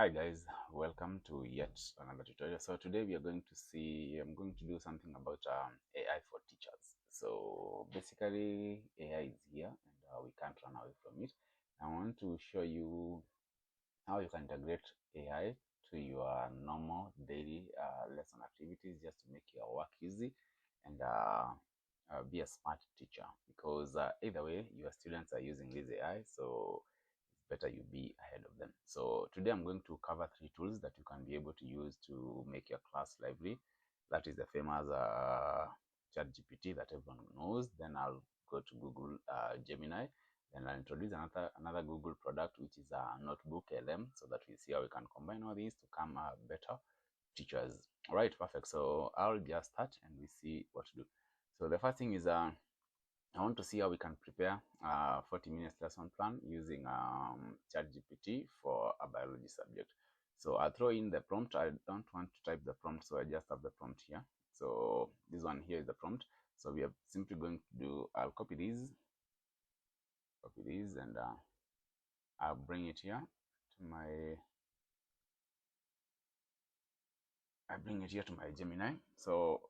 Hi guys, welcome to yet another tutorial. So today I'm going to do something about AI for teachers. So basically AI is here and we can't run away from it. I want to show you how you can integrate AI to your normal daily lesson activities just to make your work easy and be a smart teacher, because either way your students are using this AI, so better you be ahead of them. So today I'm going to cover 3 tools that you can be able to use to make your class lively. That is the famous ChatGPT that everyone knows. Then I'll go to Google Gemini. Then I'll introduce another Google product, which is NotebookLM, so that we see how we can combine all these to come better teachers. All right, perfect. So I'll just start and we see what to do. So the first thing is I want to see how we can prepare a 40 minutes lesson plan using ChatGPT for a biology subject. So I'll throw in the prompt. I don't want to type the prompt, so I just have the prompt here. So this one here is the prompt. So we are simply going to do, I'll copy these, and I'll bring it here to my Gemini. So,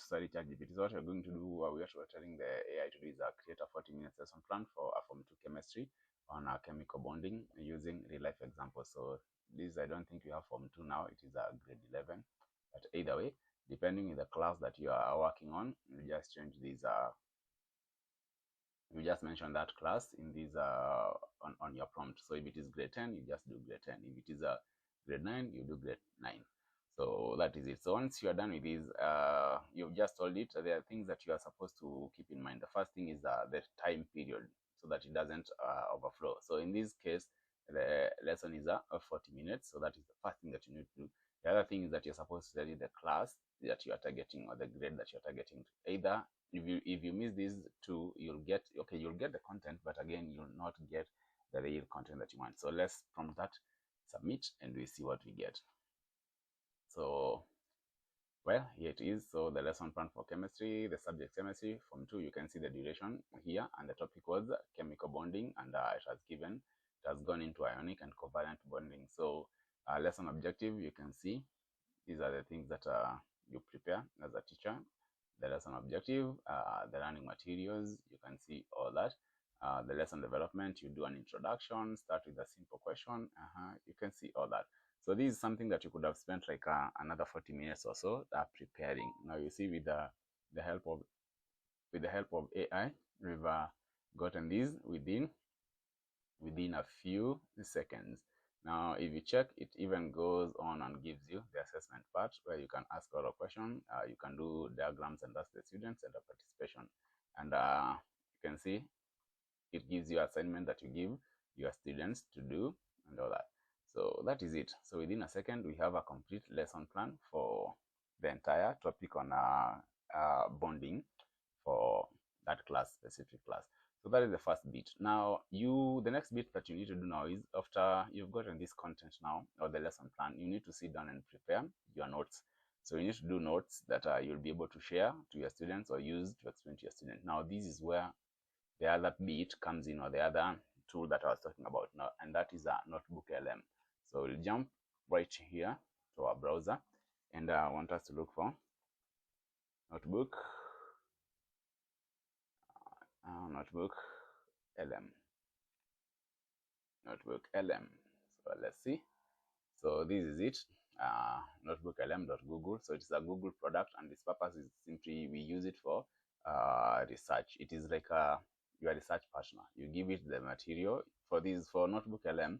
sorry, ChatGPT. So what we're going to do, we're telling the AI to do is create a 40 minutes lesson plan for a Form 2 chemistry on chemical bonding using real life examples. So this, I don't think you have Form 2 now, it is a grade 11. But either way, depending on the class that you are working on, you just change these, you just mention that class in this on your prompt. So if it is grade 10, you just do grade 10. If it is a grade 9, you do grade 9. So that is it. So once you are done with this, you've just told it there are things that you are supposed to keep in mind. The first thing is the time period, so that it doesn't overflow. So in this case, the lesson is 40 minutes. So that is the first thing that you need to do. The other thing is that you're supposed to study the class that you are targeting or the grade that you're targeting. Either if you miss these two, you'll get the content, but again you'll not get the real content that you want. So let's prompt that, submit, and we see what we get. So well, here it is. So the lesson plan for chemistry, the subject chemistry, Form 2, you can see the duration here, and the topic was chemical bonding, and it has gone into ionic and covalent bonding. So lesson objective, you can see these are the things that you prepare as a teacher. The lesson objective, the learning materials, you can see all that. The lesson development, you do an introduction, start with a simple question. You can see all that. So this is something that you could have spent like another 40 minutes or so preparing. Now you see with the help of AI, we've gotten these within a few seconds. Now, if you check, it even goes on and gives you the assessment part where you can ask a lot of questions. You can do diagrams and ask the students and the participation. And you can see it gives you assignment that you give your students to do and all that. So that is it. So within a second, we have a complete lesson plan for the entire topic on bonding for that specific class. So that is the first bit. Now, the next bit that you need to do now is, after you've gotten this content now, or the lesson plan, you need to sit down and prepare your notes. So you need to do notes that you'll be able to share to your students or use to explain to your students. Now, this is where the other bit comes in, or the other tool that I was talking about now, and that is a NotebookLM. So we'll jump right here to our browser, and I want us to look for NotebookLM. NotebookLM. So let's see. So this is it. NotebookLM.google. So it's a Google product, and its purpose is simply we use it for research. It is like your research partner. You give it the material for NotebookLM.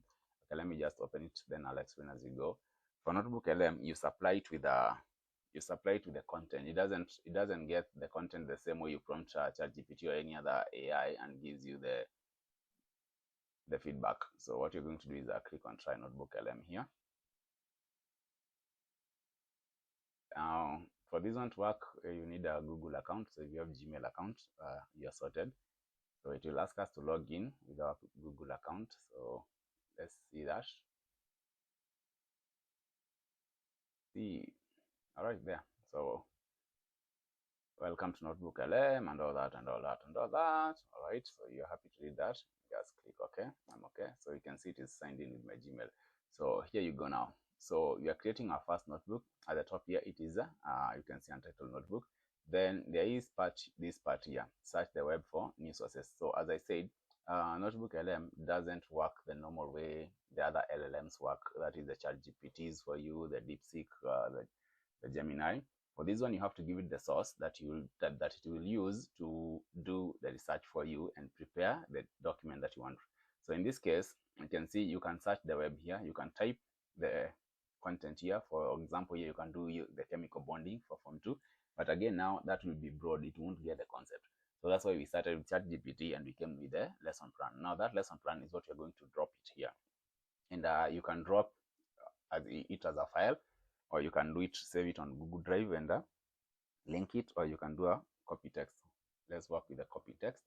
Okay, let me just open it, then I'll explain as we go. For NotebookLM, you supply it with the content. It doesn't get the content the same way you prompt ChatGPT or any other AI and gives you the feedback. So what you're going to do is click on try NotebookLM here. Now, for this one to work, you need a Google account. So if you have Gmail account, you're sorted. So it will ask us to log in with our Google account. So let's see that. All right, there. So welcome to NotebookLM and all that and all that and all that. All right, so you're happy to read that. Just click OK. I'm OK. So you can see it is signed in with my Gmail. So here you go now. So we are creating our first notebook. At the top here, it is you can see untitled notebook. Then there is this part here, search the web for new sources. So as I said, NotebookLM doesn't work the normal way the other LLMs work. That is the ChatGPTs for you, the DeepSeek, the Gemini. For this one, you have to give it the source that it will use to do the research for you and prepare the document that you want. So in this case, you can see you can search the web here. You can type the content here. For example, here you can do the chemical bonding for Form 2. But again, now that will be broad. It won't get the concept. So that's why we started with ChatGPT and we came with the lesson plan. Now that lesson plan is what you're going to drop it here. And you can drop it as a file, or you can do it, save it on Google Drive and link it, or you can do a copy text. Let's work with the copy text.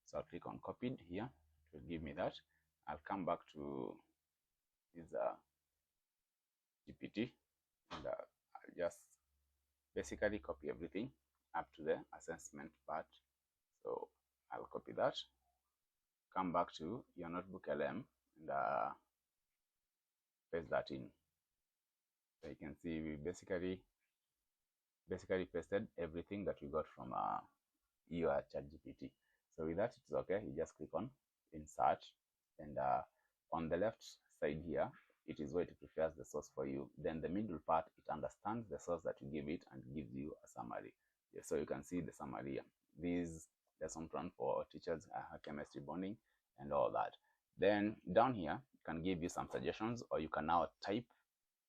So I'll click on copied here. It will give me that. I'll come back to this GPT and I'll just basically copy everything up to the assessment part. So I'll copy that, come back to your NotebookLM and paste that in. So you can see we basically pasted everything that we got from your ChatGPT. So with that, it's okay. You just click on insert, and on the left side here, it is where it prepares the source for you. Then the middle part, it understands the source that you give it and gives you a summary. Yeah, so you can see the summary here. This lesson plan for teachers, chemistry bonding, and all that. Then down here, it can give you some suggestions, or you can now type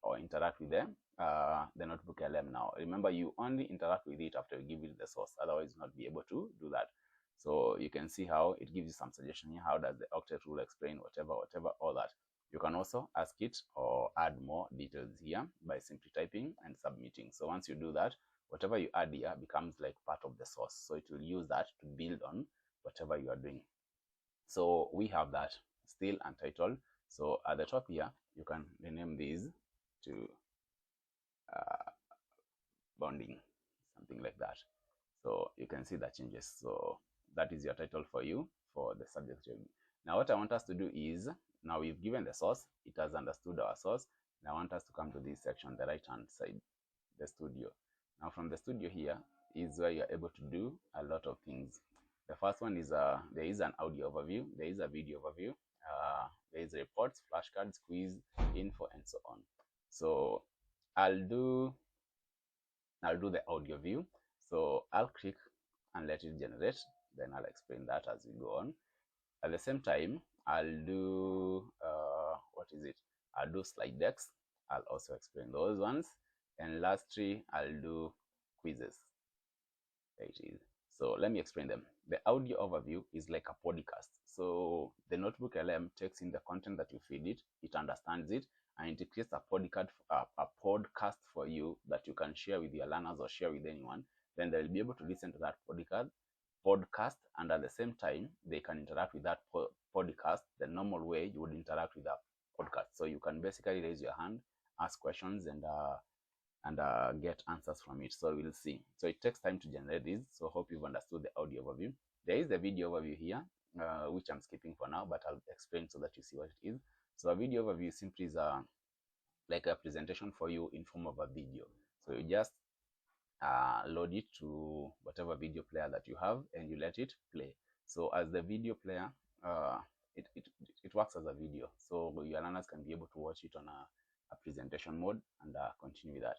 or interact with them. The NotebookLM now. Remember, you only interact with it after you give it the source. Otherwise, you'll not be able to do that. So you can see how it gives you some suggestion here. How does the octet rule explain whatever, all that. You can also ask it or add more details here by simply typing and submitting. So once you do that, whatever you add here becomes like part of the source. So it will use that to build on whatever you are doing. So we have that still untitled. So at the top here, you can rename these to bonding, something like that. So you can see that changes. So that is your title for you for the subject. Now what I want us to do is, now we've given the source, it has understood our source. Now I want us to come to this section, the right hand side, the studio. Now from the studio here is where you're able to do a lot of things. The first one is there is an audio overview, there is a video overview, there is reports, flashcards, quiz, info, and so on. So I'll do the audio view. So I'll click and let it generate. Then I'll explain that as we go on. At the same time, I'll do I'll do slide decks. I'll also explain those ones. And lastly, I'll do quizzes. There it is. So let me explain them. The audio overview is like a podcast. So the NotebookLM takes in the content that you feed it, it understands it, and it creates a podcast for you that you can share with your learners or share with anyone. Then they'll be able to listen to that podcast, and at the same time, they can interact with that podcast the normal way you would interact with a podcast. So you can basically raise your hand, ask questions, and get answers from it. So we'll see. So it takes time to generate this. So hope you've understood the audio overview. There is the video overview here, which I'm skipping for now, but I'll explain so that you see what it is. So a video overview simply is like a presentation for you in form of a video. So you just load it to whatever video player that you have and you let it play. So as the video player, it works as a video. So your learners can be able to watch it on a presentation mode and continue with that.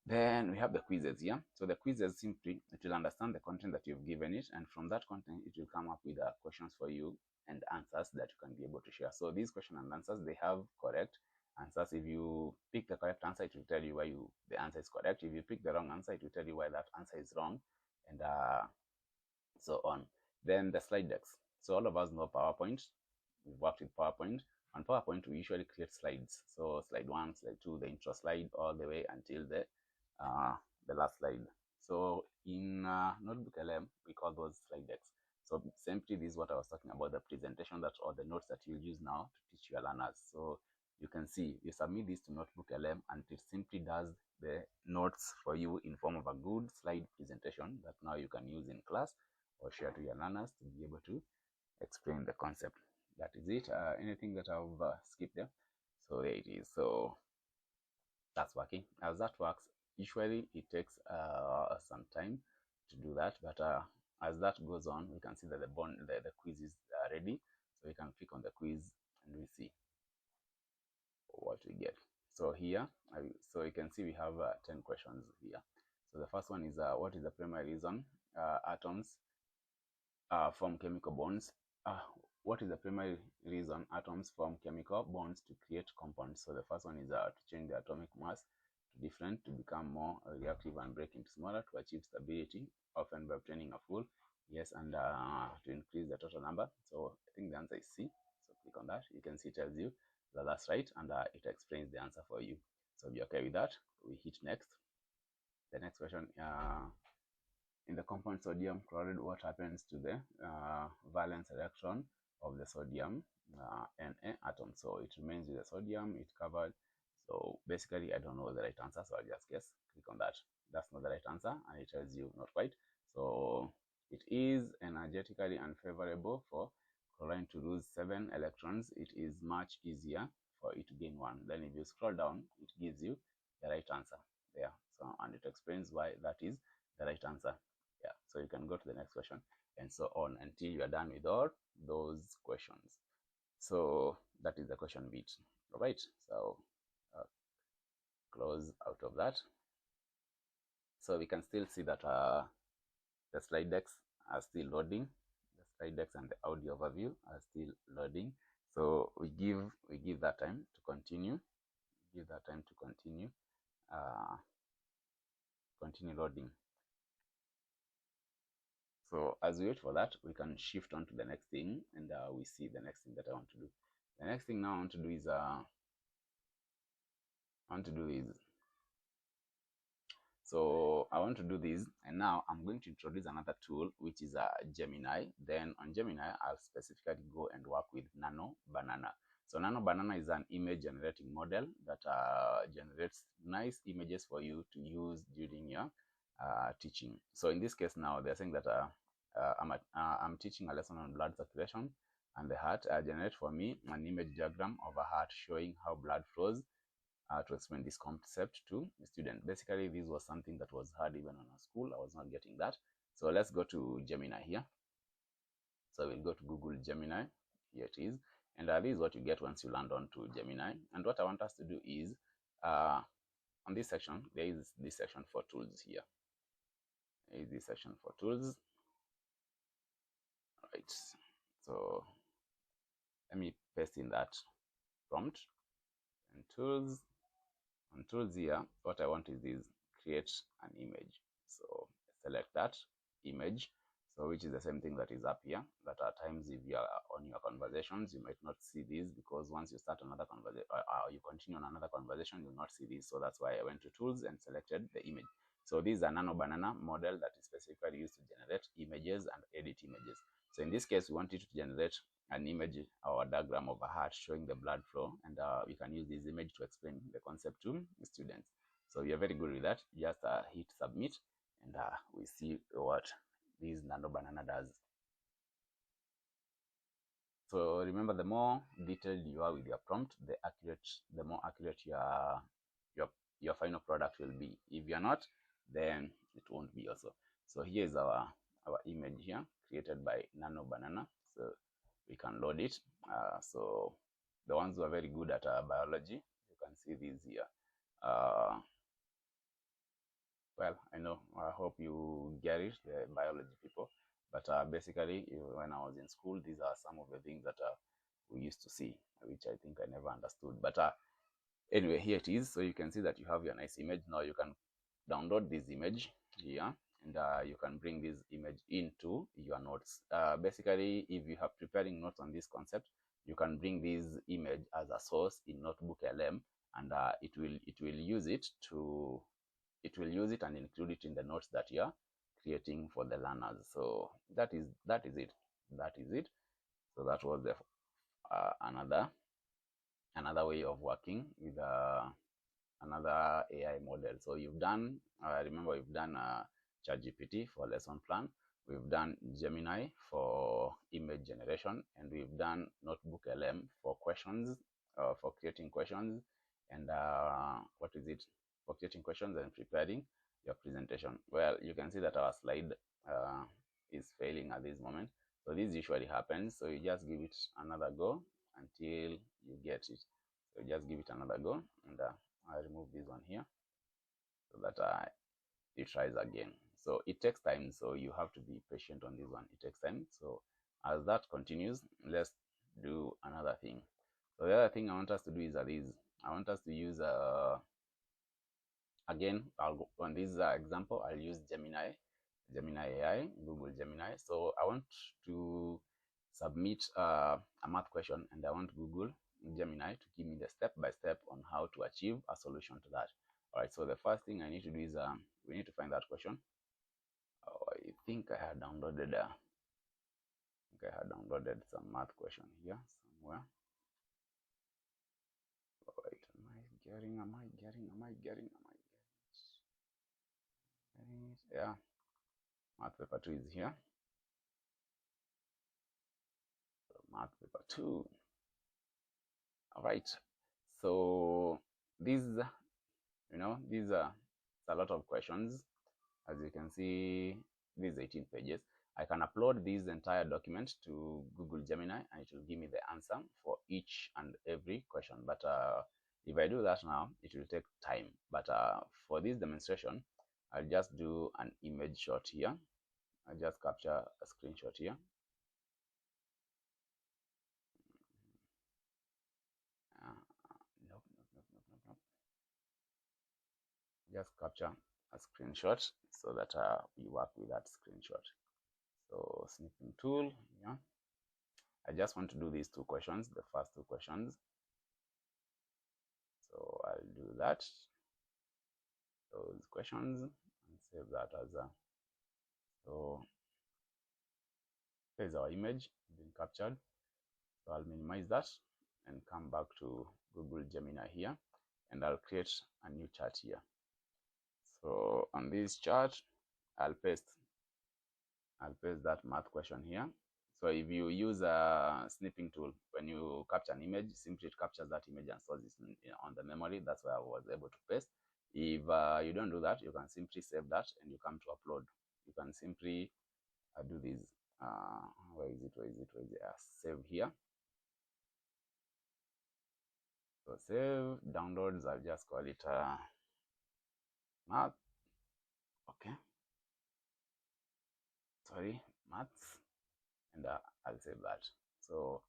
Then we have the quizzes here. So the quizzes simply, it will understand the content that you've given it, and from that content, it will come up with questions for you and answers that you can be able to share. So these questions and answers, they have correct answers. If you pick the correct answer, it will tell you why the answer is correct. If you pick the wrong answer, it will tell you why that answer is wrong, and so on. Then the slide decks. So all of us know PowerPoint. We've worked with PowerPoint. On PowerPoint, we usually create slides. So slide 1, slide 2, the intro slide, all the way until the last slide. So in NotebookLM, we call those slide decks. So simply, this is what I was talking about, the presentation that or the notes that you'll use now to teach your learners. So you can see, you submit this to NotebookLM and it simply does the notes for you in form of a good slide presentation that now you can use in class or share to your learners to be able to explain the concept. That is it. Anything that I've skipped there? So there it is. So that's working. As that works, usually it takes some time to do that, but as that goes on, we can see that the quiz is ready. So we can click on the quiz and we see what we get. So here, so you can see we have 10 questions here. So the first one is, what is the primary reason atoms form chemical bonds? What is the primary reason atoms form chemical bonds to create compounds? So the first one is to change the atomic mass to different, to become more reactive and break into smaller, to achieve stability, often by obtaining a full. Yes, and to increase the total number. So I think the answer is C. So click on that. You can see it tells you that that's right, and it explains the answer for you. So be okay with that. We hit next. The next question, in the compound sodium chloride, what happens to the valence electron of the sodium Na atom? So it remains with the sodium, it covered. So basically, I don't know the right answer, so I'll just guess. Click on that. That's not the right answer, and it tells you not quite. So it is energetically unfavorable for chlorine to lose 7 electrons. It is much easier for it to gain 1. Then if you scroll down, it gives you the right answer there. So, and it explains why that is the right answer. Yeah, so you can go to the next question and so on until you are done with all those questions. So that is the question bit. All right, so close out of that. So we can still see that the slide decks are still loading. The slide decks and the audio overview are still loading. So we give that time to continue. Give that time to continue. Continue loading. So as we wait for that, we can shift on to the next thing, and we see the next thing that I want to do. The next thing now I want to do is so I want to do this, and now I'm going to introduce another tool, which is Gemini. Then on Gemini, I'll specifically go and work with Nano Banana. So Nano Banana is an image generating model that generates nice images for you to use during your teaching. So in this case now, they're saying that I'm teaching a lesson on blood circulation and the heart. Generate for me an image diagram of a heart showing how blood flows to explain this concept to the student. Basically, this was something that was hard even on our school. I was not getting that. So let's go to Gemini here. So we'll go to Google Gemini. Here it is. And this is what you get once you land on to Gemini. And what I want us to do is, on this section, there is this section for tools here. There is this section for tools. All right. So let me paste in that prompt and tools. On tools here, what I want is this: create an image. So select that image, so which is the same thing that is up here. That at times, if you are on your conversations, you might not see this, because once you start another conversation you continue on another conversation, you'll not see this. So that's why I went to tools and selected the image. So this is a Nano Banana model that is specifically used to generate images and edit images. So in this case, we want it to generate an image or a diagram of a heart showing the blood flow, and we can use this image to explain the concept to the students. So you're very good with that. Just hit submit, and we see what this Nano Banana does. So remember, the more detailed you are with your prompt, the more accurate your final product will be. If you're not, then it won't be also. So here is our image here, created by Nano Banana. So we can load it. So the ones who are very good at biology, you can see these here. Well, I know, I hope you get it, the biology people. But basically, when I was in school, these are some of the things that we used to see, which I think I never understood. But anyway, here it is. So you can see that you have your nice image. Now you can download this image here, and you can bring this image into your notes. Basically, if you have preparing notes on this concept, you can bring this image as a source in NotebookLM, and it will use it and include it in the notes that you are creating for the learners. So that is it. So that was the another way of working with another AI model. So you've done, remember, we've done ChatGPT for lesson plan, we've done Gemini for image generation, and we've done NotebookLM for questions for creating questions and what is it, for creating questions and preparing your presentation. Well, you can see that our slide is failing at this moment. So this usually happens. So you just give it another go until you get it. So just give it another go, and I remove this one here so that it tries again. So it takes time, so you have to be patient on this one. It takes time. So as that continues, let's do another thing. So the other thing I want us to do is I want us to use again, I'll go on this example, I'll use Gemini AI, Google Gemini. So I want to submit a math question, and I want Google Gemini to give me the step-by-step on how to achieve a solution to that. All right, so the first thing I need to do is we need to find that question. Oh, I think I had downloaded some math question here somewhere. All right, am I getting it? Yeah, math paper 2 is here. So math paper 2. All right, so these are a lot of questions. As you can see, these 18 pages. I can upload this entire document to Google Gemini, and it will give me the answer for each and every question. But if I do that now, it will take time. But for this demonstration, I'll just do an image shot here. I'll just capture a screenshot here. Nope. Just capture a screenshot so that we work with that screenshot. So snipping tool, yeah. I just want to do these two questions, the first two questions. So I'll do that, those questions, and save that as a, so here's our image being captured. So I'll minimize that and come back to Google Gemini here, and I'll create a new chart here. So on this chart, I'll paste that math question here. So if you use a snipping tool, when you capture an image, simply it captures that image and stores it on the memory. That's why I was able to paste. If you don't do that, you can simply save that and you come to upload. You can simply do this. Where is it? Save here. So save, downloads, I'll just call it math. Okay. Sorry, maths. And I'll save that. So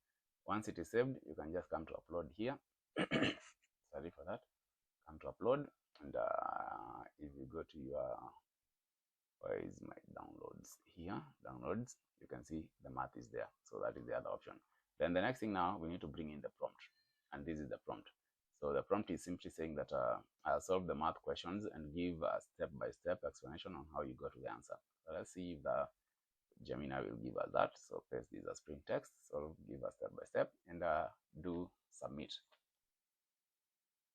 once it is saved, you can just come to upload here. Sorry for that. Come to upload, and if you go to your, where is my downloads here, downloads, you can see the math is there. So that is the other option. Then the next thing, now we need to bring in the prompt, and this is the prompt. So the prompt is simply saying that I'll solve the math questions and give a step-by-step explanation on how you go to the answer. So let's see if the Gemini will give us that. So paste this as plain text, so give us step-by-step, and do submit.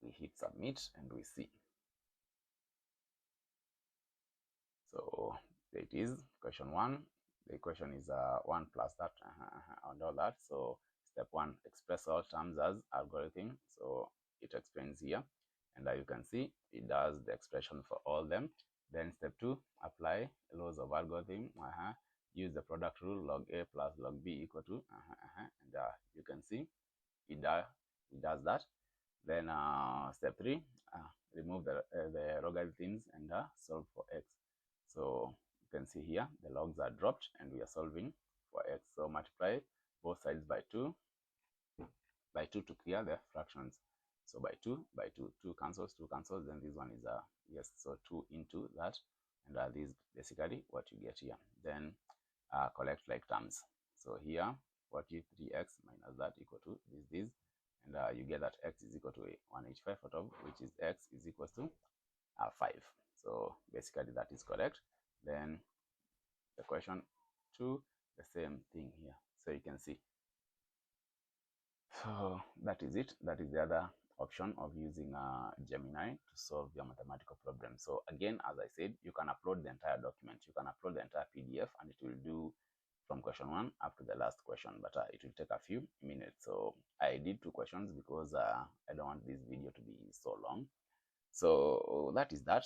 We hit submit and we see. So there it is, question 1. The question is 1 plus that and all that. So step 1, express all terms as algorithm. So it explains here, and you can see it does the expression for all them. Then step 2, apply laws of algorithm. Use the product rule, log A plus log B equal to, and you can see it does that. Then step 3, remove the logarithms and solve for x. So you can see here the logs are dropped and we are solving for x. So multiply both sides by 2 to clear the fractions. So by 2 cancels, then this one is yes, so 2 into that, and this is basically what you get here. Then collect like terms. So here 43x minus that equal to this, and you get that x is equal to 185 out of which is x is equal to 5. So basically that is correct. Then the question 2, the same thing here. So you can see. So that is it. That is the other option of using Gemini to solve your mathematical problem. So again, as I said, you can upload the entire document. You can upload the entire PDF, and it will do from question 1 up to the last question, but it will take a few minutes. So I did 2 questions because I don't want this video to be so long. So that is that.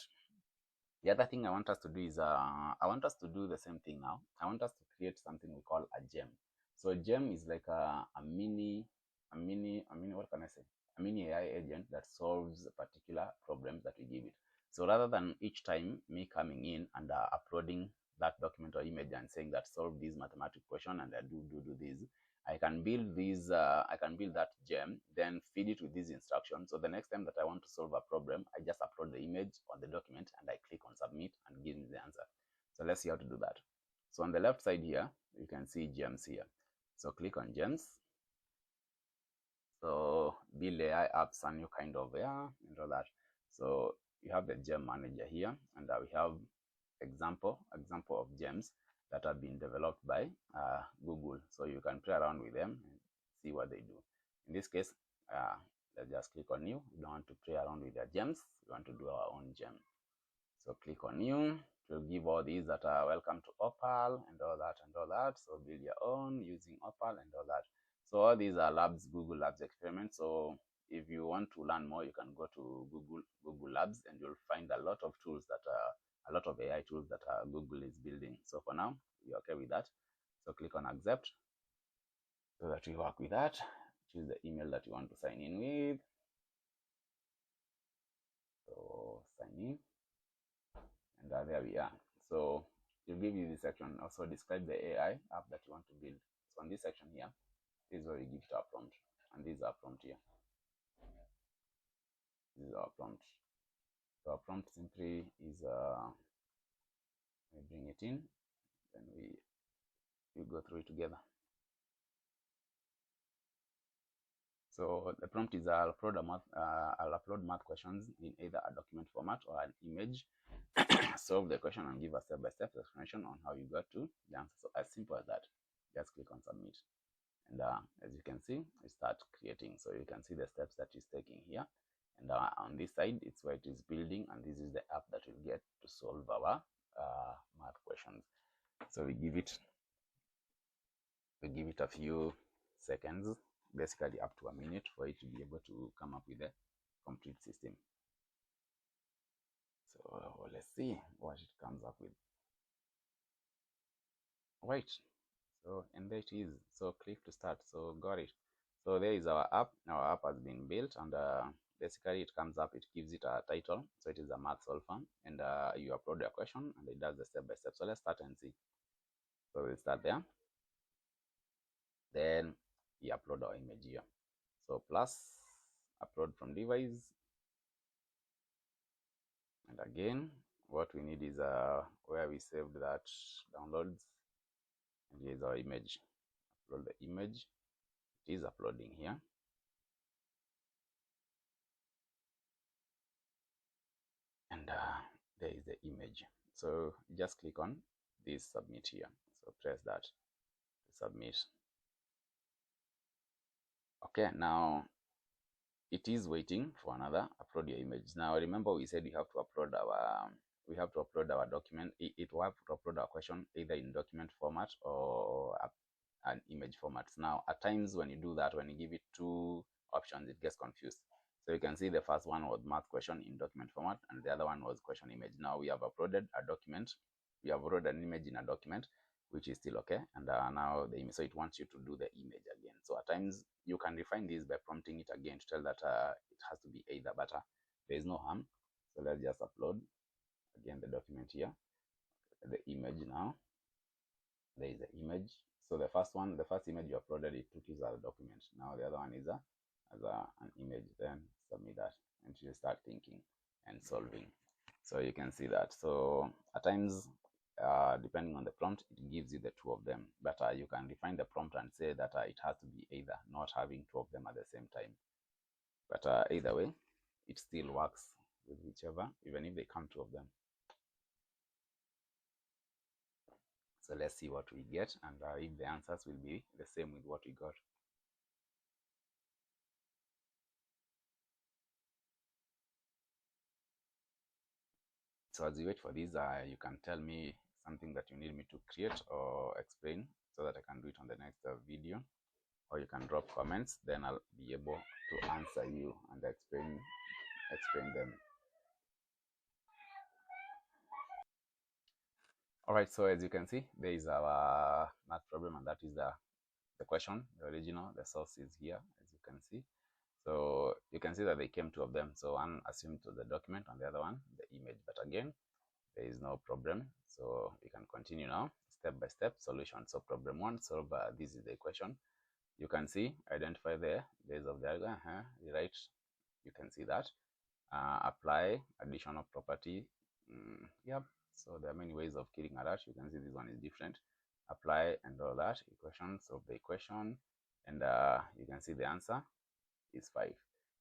The other thing I want us to do is I want us to do the same thing now. I want us to create something we call a gem. So a gem is like a mini, what can I say? A mini AI agent that solves particular problems that we give it. So rather than each time me coming in and uploading that document or image and saying that solve this mathematical question and do this, I can build these, I can build that gem, then feed it with these instructions. So the next time that I want to solve a problem, I just upload the image on the document and I click on submit and give me the answer. So let's see how to do that. So on the left side here, you can see gems here. So click on gems. So build AI apps, a new kind of and all that. So you have the gem manager here, and we have example of gems that have been developed by Google. So you can play around with them and see what they do. In this case, let's just click on new. We don't want to play around with their gems. We want to do our own gem. So click on new. It will give all these that are welcome to Opal and all that and all that. So build your own using Opal and all that. So all these are labs, Google Labs experiments. So if you want to learn more, you can go to Google Labs and you'll find a lot of tools that are a lot of AI tools that Google is building. So for now, you're okay with that. So click on accept so that we work with that. Choose the email that you want to sign in with. So sign in, and there we are. So it'll give you this section. Also describe the AI app that you want to build. So on this section here, this is where we give it our prompt, and this is our prompt here. This is our prompt. So our prompt simply is we bring it in, then we go through it together. So the prompt is I'll upload math questions in either a document format or an image. Solve the question and give a step-by-step explanation on how you got to the answer. So as simple as that. Just click on submit. And as you can see, it starts creating. So you can see the steps that it's taking here. And on this side, it's where it is building, and this is the app that we'll get to solve our math questions. So we give it a few seconds, basically up to a minute, for it to be able to come up with a complete system. So let's see what it comes up with. Right. So, and there it is. So click to start. So got it. So there is our app. Our app has been built, and basically it comes up, it gives it a title. So it is a math solver, and you upload your question and it does the step by step. So let's start and see. So we'll start there. Then we upload our image here. So plus upload from device. And again, what we need is where we saved that downloads. And here's our image. Upload the image. It is uploading here. And there is the image. So just click on this submit here. So press that to submit. Okay, now it is waiting for another upload your image. Now remember we said we have to upload our document. It will have to upload our question either in document format or an image format. Now at times when you do that, when you give it two options, it gets confused. So you can see the first one was math question in document format, and the other one was question image. Now we have uploaded a document, we have uploaded an image in a document, which is still okay. And now the image, so it wants you to do the image again. So at times you can refine this by prompting it again to tell that it has to be either, but there is no harm. So let's just upload again the document here, the image. Now there is the image. So the first image you uploaded, it took you as a document. Now the other one is an image. Then submit that, and you start thinking and solving. So you can see that. So at times, depending on the prompt, it gives you the two of them. But you can refine the prompt and say that it has to be either, not having two of them at the same time. But either way, it still works with whichever, even if they come two of them. So let's see what we get, and if the answers will be the same with what we got. So as you wait for this, you can tell me something that you need me to create or explain so that I can do it on the next video, or you can drop comments, then I'll be able to answer you and explain them. All right, so as you can see, there is our math problem, and that is the question, the original, the source is here, as you can see. So you can see that they came two of them. So one assumed to the document, and the other one the image. But again, there is no problem. So we can continue now, step by step solution. So problem one, solve this is the equation. You can see, identify the base of the algorithm. Right, you can see that. Apply additional property. Yep. So there are many ways of killing a dash. You can see this one is different. Apply and all that. Equation, solve the equation, and you can see the answer is 5.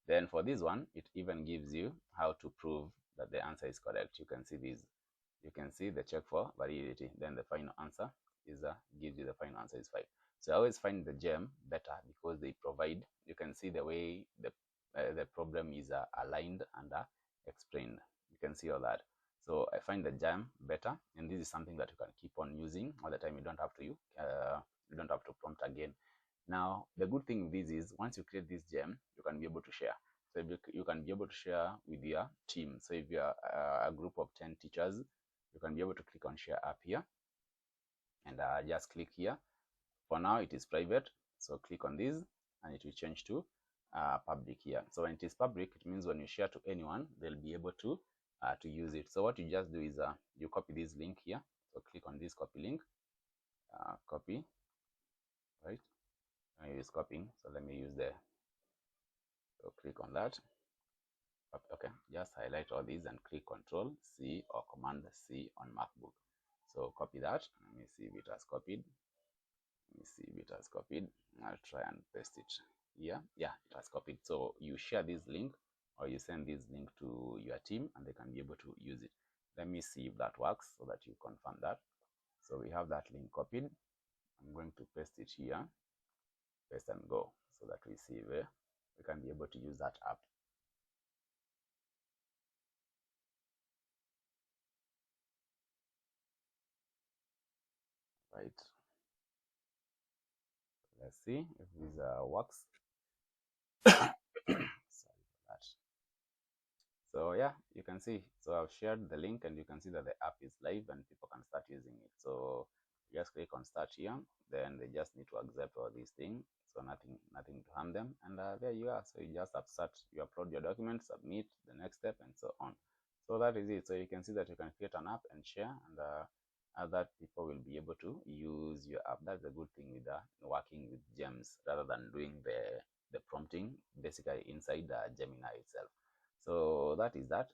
Then for this one, it even gives you how to prove that the answer is correct. You can see this. You can see the check for validity. Then the final answer is gives you the final answer is 5. So I always find the gem better because they provide. You can see the way the problem is aligned and explained. You can see all that. So I find the gem better, and this is something that you can keep on using all the time. You don't have to prompt again. Now, the good thing with this is once you create this gem, you can be able to share. So you can be able to share with your team. So if you are a group of 10 teachers, you can be able to click on share app here, and just click here. For now, it is private. So click on this, and it will change to public here. So when it is public, it means when you share to anyone, they'll be able to use it. So what you just do is you copy this link here. So click on this copy link, copy, right? I use copying, so let me use so click on that. Okay, just highlight all these and click Control C or Command C on MacBook. So copy that. Let me see if it has copied. I'll try and paste it here. Yeah, it has copied. So you share this link or you send this link to your team and they can be able to use it. Let me see if that works so that you confirm that. So we have that link copied. I'm going to paste it here. Paste and go so that we see where we can be able to use that app. Right. Let's see if this works. Sorry for that. So yeah, you can see. So I've shared the link, and you can see that the app is live and people can start using it. So just click on start here. Then they just need to accept all these things. So nothing to harm them. And there you are. So you just start. You upload your document, submit the next step, and so on. So that is it. So you can see that you can create an app and share, and other people will be able to use your app. That's a good thing with working with gems rather than doing the prompting basically inside the Gemini itself. So that is that.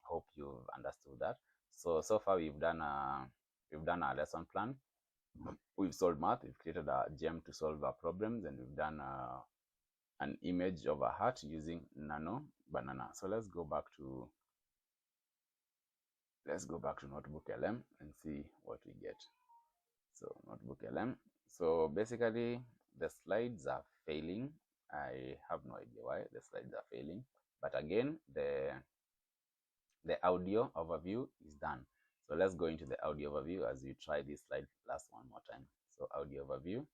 Hope you've understood that. So far we've done a lesson plan. We've solved math. We've created a gem to solve our problems, and we've done an image of a heart using nano banana. So let's go back to NotebookLM and see what we get. So NotebookLM. So basically the slides are failing. I have no idea why the slides are failing. But again, the audio overview is done. So let's go into the audio overview as we try this slide last one more time. So audio overview.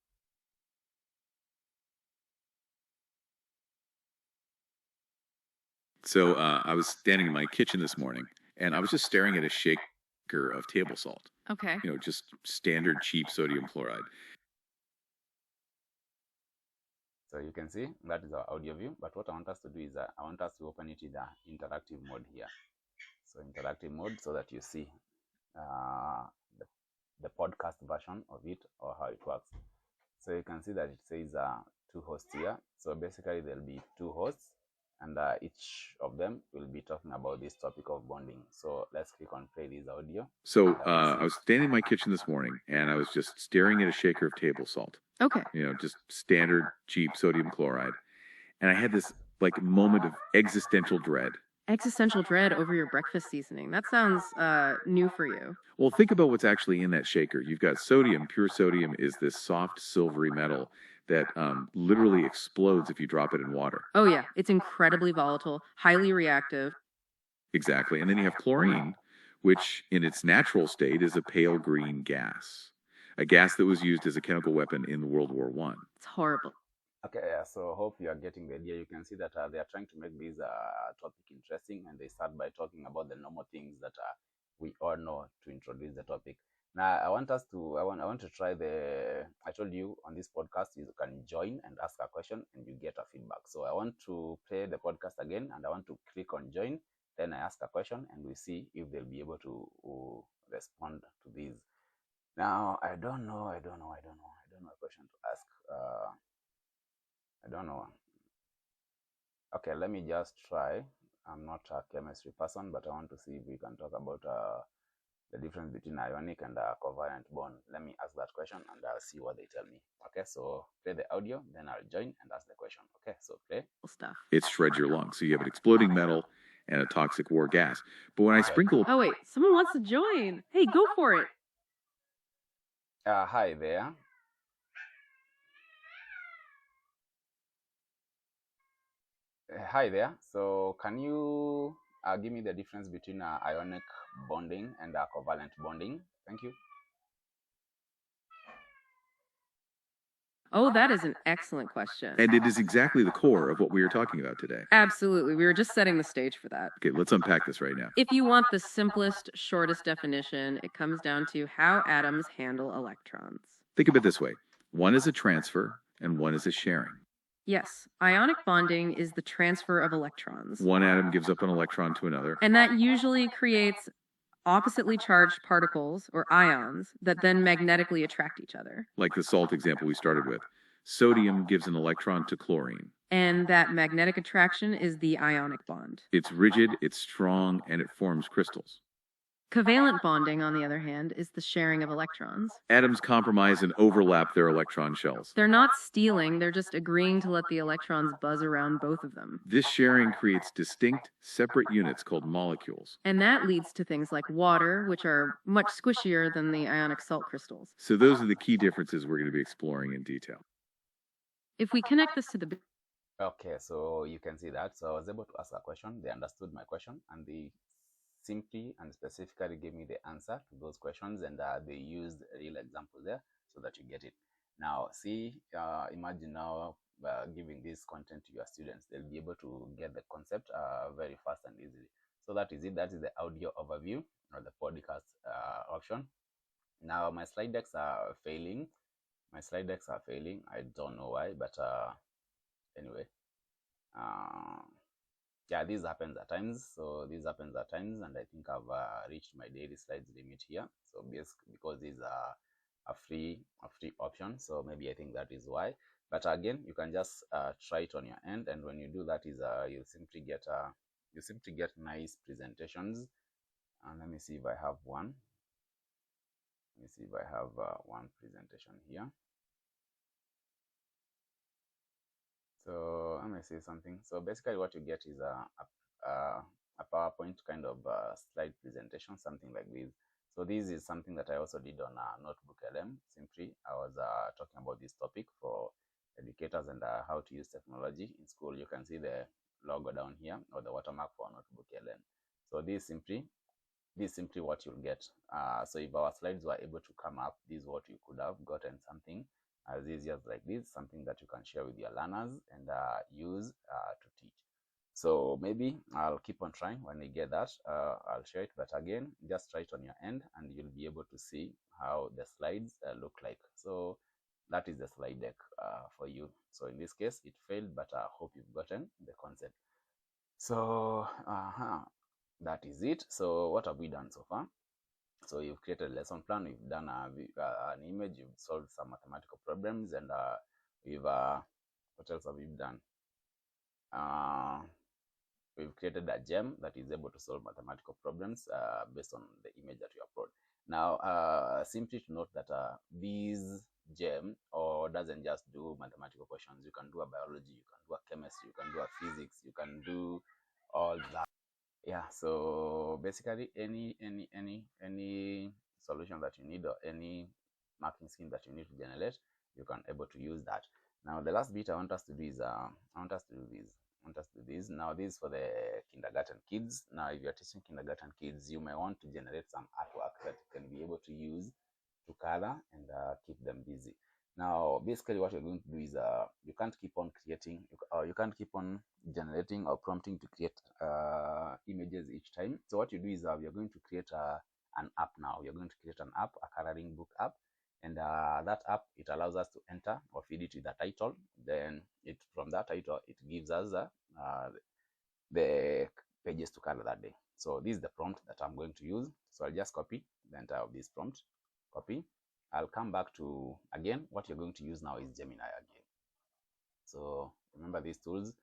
So I was standing in my kitchen this morning, and I was just staring at a shaker of table salt. Okay. You know, just standard cheap sodium chloride. So you can see that is our audio view. But what I want us to do is I want us to open it in the interactive mode here. So interactive mode so that you see the podcast version of it or how it works. So you can see that it says 2 hosts here. So basically there'll be 2 hosts, and each of them will be talking about this topic of bonding. So let's click on play this audio. So I was standing in my kitchen this morning, and I was just staring at a shaker of table salt. Okay. You know, just standard cheap sodium chloride. And I had this like moment of existential dread. Existential dread over your breakfast seasoning. That sounds new for you. Well, think about what's actually in that shaker. You've got sodium. Pure sodium is this soft silvery metal that literally explodes if you drop it in water. Oh yeah, it's incredibly volatile, highly reactive. Exactly. And then you have chlorine, which in its natural state is a pale green gas. a gas that was used as a chemical weapon in World War I. It's horrible. Okay, yeah, so hope you are getting the idea. You can see that they are trying to make this topic interesting, and they start by talking about the normal things that we all know to introduce the topic. Now, I want us to, I want to try the, I told you on this podcast, you can join and ask a question and you get a feedback. So I want to play the podcast again, and I want to click on join. Then I ask a question and we see if they'll be able to respond to these. Now, I don't know a question to ask. I don't know. Okay, let me just try. I'm not a chemistry person, but I want to see if we can talk about the difference between ionic and covalent bond. Let me ask that question and I'll see what they tell me. Okay, so play the audio, then I'll join and ask the question. Okay, so play. Stuff. It shreds your lungs. So you have an exploding metal and a toxic war gas. But when I sprinkle... Oh, wait, someone wants to join. Hey, go for it. Hi there. Hi there. So can you give me the difference between ionic bonding and covalent bonding? Thank you. Oh, that is an excellent question. And it is exactly the core of what we are talking about today. Absolutely. We were just setting the stage for that. Okay, let's unpack this right now. If you want the simplest, shortest definition, it comes down to how atoms handle electrons. Think of it this way. One is a transfer and one is a sharing. Yes, ionic bonding is the transfer of electrons. One atom gives up an electron to another. And that usually creates oppositely charged particles, or ions, that then magnetically attract each other. Like the salt example we started with. Sodium gives an electron to chlorine. And that magnetic attraction is the ionic bond. It's rigid, it's strong, and it forms crystals. Covalent bonding, on the other hand, is the sharing of electrons. Atoms compromise and overlap their electron shells. They're not stealing, they're just agreeing to let the electrons buzz around both of them. This sharing creates distinct, separate units called molecules. And that leads to things like water, which are much squishier than the ionic salt crystals. So those are the key differences we're going to be exploring in detail. If we connect this to the... Okay, so you can see that. So I was able to ask a question. They understood my question and they simply and specifically gave me the answer to those questions, and they used a real example there so that you get it. Now, see, imagine now giving this content to your students. They'll be able to get the concept very fast and easily. So that is it. That is the audio overview or the podcast option. Now, my slide decks are failing. I don't know why, but anyway. Yeah, this happens at times. And I think I've reached my daily slides limit here. So because these are a free option, so maybe I think that is why. But again, you can just try it on your end, and when you do that, is you simply get nice presentations. And let me see if I have one. Let me see if I have one presentation here. So let me say something. So basically what you get is a PowerPoint kind of slide presentation, something like this. So this is something that I also did on NotebookLM. Simply, I was talking about this topic for educators and how to use technology in school. You can see the logo down here, or the watermark for NotebookLM. So this is simply what you'll get. So if our slides were able to come up, this is what you could have gotten, something as easy as like this, something that you can share with your learners and use to teach. So maybe I'll keep on trying. When I get that, I'll share it. But again, just try it on your end and you'll be able to see how the slides look like. So that is the slide deck for you. So in this case, it failed, but I hope you've gotten the concept. So that is it. So what have we done so far? So you've created a lesson plan, you've done an image, you've solved some mathematical problems, and what else have we done? We've created a gem that is able to solve mathematical problems based on the image that you upload. Now, simply to note that this gem doesn't just do mathematical questions. You can do a biology, you can do a chemistry, you can do a physics, you can do all that. Yeah, so basically any solution that you need or any marking scheme that you need to generate, you can able to use that. Now the last bit I want us to do is now. This is for the kindergarten kids. Now if you're teaching kindergarten kids, you may want to generate some artwork that you can be able to use to color and keep them busy. Now, basically, what you're going to do is you can't keep on creating, you can't keep on generating or prompting to create images each time. So what you do is you're going to create an app now. You're going to create an app, a coloring book app, and that app, it allows us to enter or feed it with a title. Then from that title, it gives us the pages to color that day. So this is the prompt that I'm going to use. So I'll just copy the entire of this prompt, copy. I'll come back to, again, what you're going to use now is Gemini again. So remember these tools,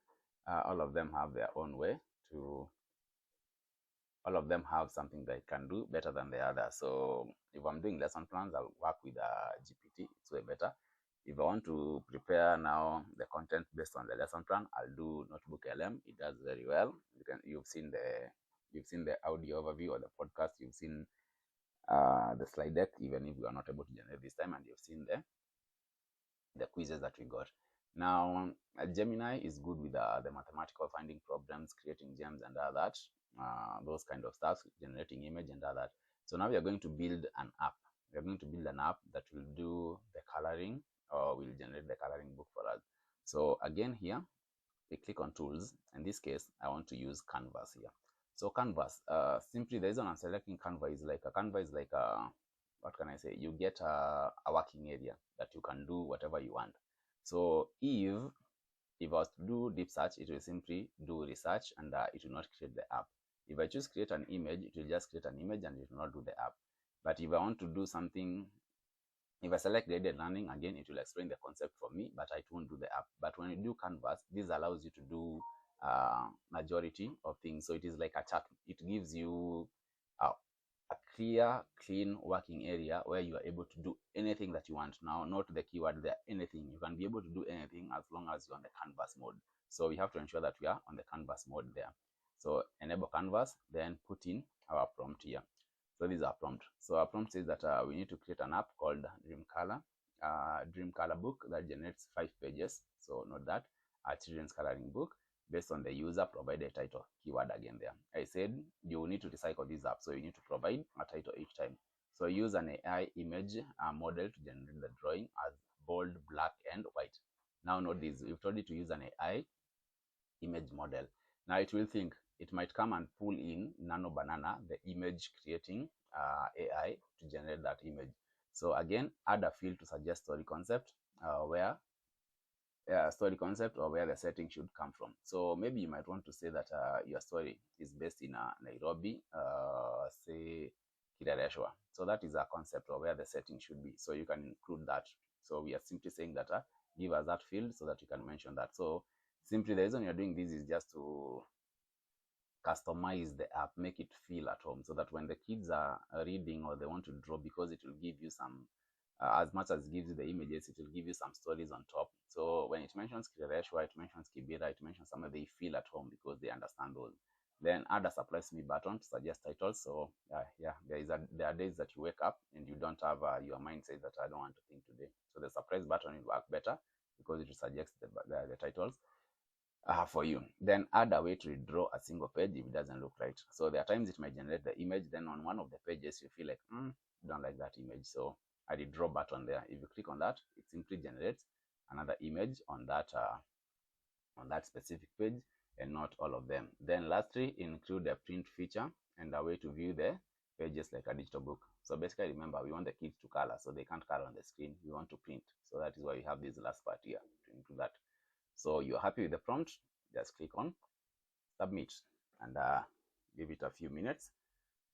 all of them have their own way to, all of them have something that can do better than the other. So if I'm doing lesson plans, I'll work with GPT, it's way better. If I want to prepare now the content based on the lesson plan, I'll do NotebookLM. It does very well. You've seen the audio overview or the podcast. You've seen the slide deck, even if we are not able to generate this time, and you've seen the quizzes that we got. Now, Gemini is good with the mathematical finding problems, creating gems and all that, those kind of stuff, generating image and all that. So now we are going to build an app. We are going to build an app that will do the coloring or will generate the coloring book for us. So again here, we click on tools. In this case, I want to use Canvas here. So Canvas, simply the reason I'm selecting Canvas is like what can I say? You get a working area that you can do whatever you want. So if I was to do deep search, it will simply do research and it will not create the app. If I choose create an image, it will just create an image and it will not do the app. But if I want to do something, if I select graded learning, again, it will explain the concept for me, but it won't do the app. But when you do Canvas, this allows you to do majority of things. So it is like a chart. It gives you a clear, clean working area where you are able to do anything that you want. Now, not the keyword there, anything. You can be able to do anything as long as you're on the Canvas mode. So we have to ensure that we are on the Canvas mode there. So enable Canvas, then put in our prompt here. So this is our prompt. So our prompt says that we need to create an app called Dream Color Book that generates 5 pages. So note that, a children's coloring book based on the user provided title, keyword again there. I said you need to recycle this app, so you need to provide a title each time. So use an AI image model to generate the drawing as bold, black, and white. Now note this, we've told it to use an AI image model. Now it will think, it might come and pull in Nano Banana, the image creating AI, to generate that image. So again, add a field to suggest story concept where the setting should come from. So maybe you might want to say that your story is based in Nairobi, say Kirareshwa. So that is a concept of where the setting should be. So you can include that. So we are simply saying that give us that field so that you can mention that. So simply the reason you're doing this is just to customize the app, make it feel at home, so that when the kids are reading or they want to draw, because it will give you some, as much as it gives you the images, it will give you some stories on top. So when it mentions Kireshwa, it mentions Kibera, it mentions somewhere, they feel at home because they understand those. Then add a surprise me button to suggest titles. So yeah, there are days that you wake up and you don't have your mind says that I don't want to think today. So the surprise button will work better because it will suggest the titles for you. Then add a way to redraw a single page if it doesn't look right. So there are times it might generate the image, then on one of the pages you feel like, don't like that image. So a redraw button there. If you click on that, it simply generates another image on that specific page, and not all of them. Then lastly, include a print feature and a way to view the pages like a digital book. So basically, remember, we want the kids to color, so they can't color on the screen. We want to print. So that is why we have this last part here to include that. So you're happy with the prompt, just click on submit and give it a few minutes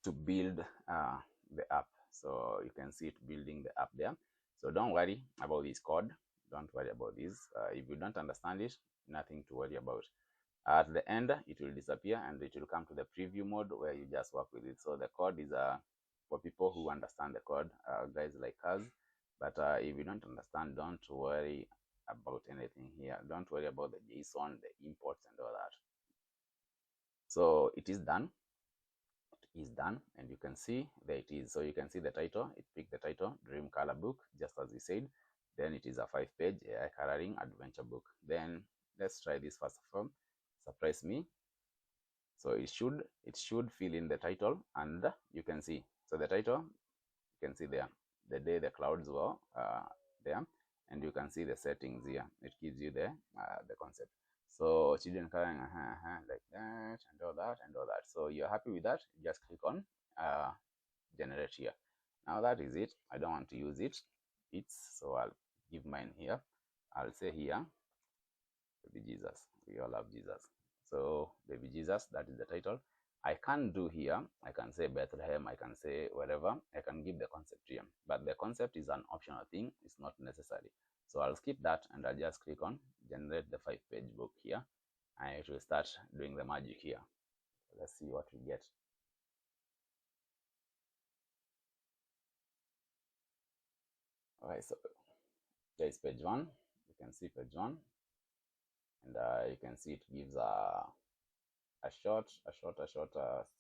to build the app. So you can see it building the app there. So don't worry about this code. Don't worry about this. If you don't understand it, nothing to worry about. At the end, it will disappear and it will come to the preview mode where you just work with it. So the code is for people who understand the code, guys like us. But if you don't understand, don't worry about anything here. Don't worry about the JSON, the imports and all that. So it is done. It is done, and you can see there it is. So you can see the title. It picked the title, Dream Color Book, just as we said. Then it is a 5-page AI coloring adventure book. Then let's try this first of all. Surprise me. So it should fill in the title, and you can see. So the title, you can see there. the day the clouds were there, and you can see the settings here. It gives you the concept. So children coloring like that and all that and all that. So you're happy with that, you just click on generate here. Now that is it. I don't want to use it. So I'll give mine here. I'll say here baby Jesus. We all love Jesus. So baby Jesus, that is the title. I can do here, I can say Bethlehem, I can say whatever, I can give the concept here. But the concept is an optional thing, it's not necessary. So I'll skip that and I'll just click on generate the 5-page book here. And it will start doing the magic here. Let's see what we get. Alright, so there is page 1. You can see page 1. And you can see it gives a short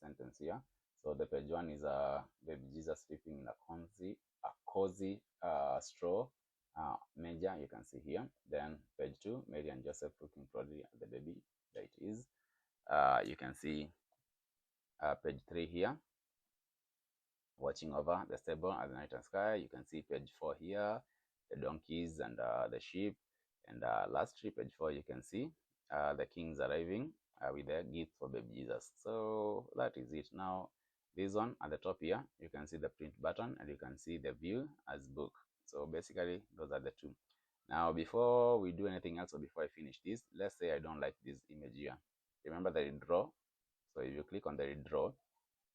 sentence here. So the page 1 is baby Jesus sleeping in a cozy straw manger. You can see here. Then page 2, Mary and Joseph looking proudly at the baby. There it is. You can see page 3 here, watching over the stable at the night and sky. You can see page 4 here, the donkeys and the sheep. And lastly, page 4, you can see the kings arriving with their gift for baby Jesus. So that is it. Now, this one at the top here, you can see the print button and you can see the view as book. So basically, those are the two. Now, before we do anything else or before I finish this, let's say I don't like this image here. Remember the redraw? So if you click on the redraw,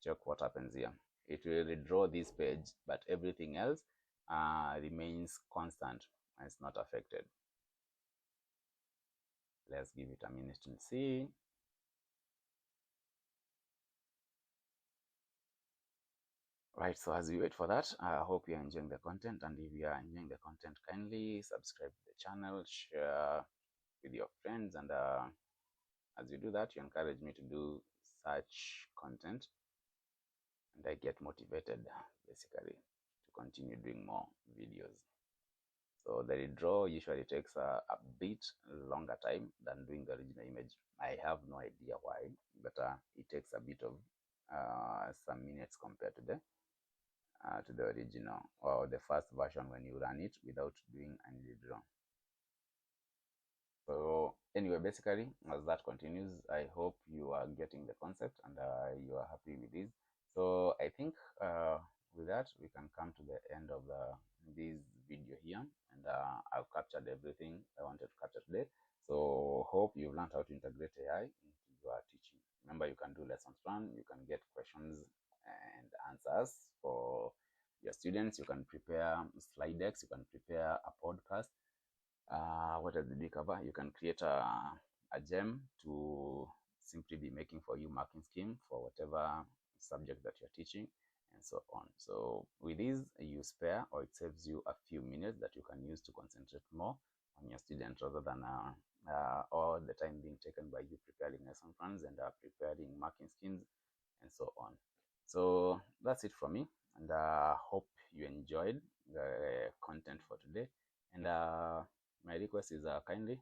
check what happens here. It will redraw this page, but everything else remains constant and it's not affected. Let's give it a minute to see. Right, so as we wait for that, I hope you're enjoying the content, and if you are enjoying the content, kindly subscribe to the channel, share with your friends, and as you do that, you encourage me to do such content, and I get motivated basically to continue doing more videos. So the redraw usually takes a bit longer time than doing the original image. I have no idea why, but it takes a bit of some minutes compared to the original or the first version when you run it without doing any redraw. So anyway, basically, as that continues, I hope you are getting the concept and you are happy with this. So I think with that, we can come to the end of this video here, and I've captured everything I wanted to capture today. So hope you've learned how to integrate AI into your teaching. Remember, you can do lessons plan, you can get questions and answers for your students, you can prepare slide decks, you can prepare a podcast. What else did we cover? You can create a gem to simply be making for you marking scheme for whatever subject that you're teaching, and so on. So with this, you spare, or it saves you a few minutes that you can use to concentrate more on your student rather than all the time being taken by you preparing lesson plans and preparing marking schemes and so on. So that's it for me, and hope you enjoyed the content for today. And my request is kindly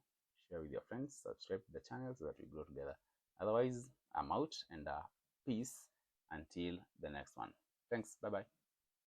share with your friends, subscribe to the channel so that we grow together. Otherwise, I'm out, and peace until the next one. Thanks. Bye bye.